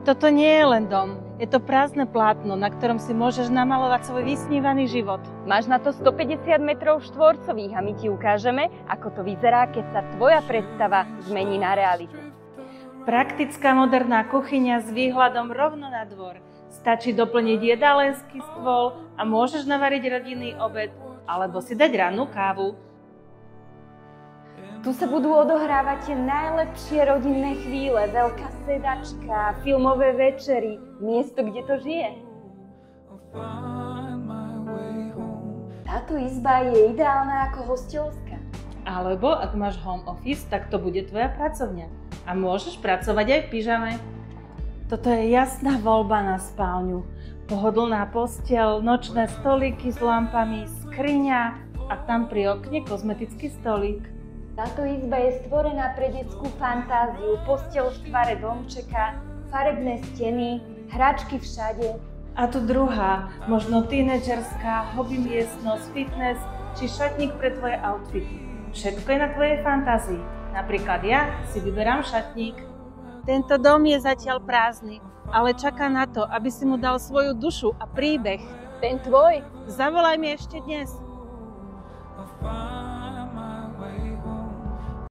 Toto nie je len dom, je to prázdne plátno, na ktorom si môžeš namalovať svoj vysnívaný život. Máš na to 150 metrov štvorcových a my ti ukážeme, ako to vyzerá, keď sa tvoja predstava zmení na realitu. Praktická moderná kuchyňa s výhľadom rovno na dvor. Stačí doplniť jedálenský stôl a môžeš navariť rodinný obed alebo si dať rannú kávu. Tu sa budú odohrávať tie najlepšie rodinné chvíle, veľká sedačka, filmové večery, miesto, kde to žije. Táto izba je ideálna ako hostelská. Alebo ak máš home office, tak to bude tvoja pracovňa a môžeš pracovať aj v pyžame. Toto je jasná voľba na spálňu. Pohodlná posteľ, nočné stolíky s lampami, skriňa a tam pri okne kozmetický stolík. Táto izba je stvorená pre detskú fantáziu, posteľ v tvare domčeka, farebné steny, hračky všade. A tu druhá, možno tínedžerská, hobby miestnosť, fitness či šatník pre tvoje outfity. Všetko je na tvojej fantázii. Napríklad ja si vyberám šatník. Tento dom je zatiaľ prázdny, ale čaká na to, aby si mu dal svoju dušu a príbeh. Ten tvoj? Zavolaj mi ešte dnes.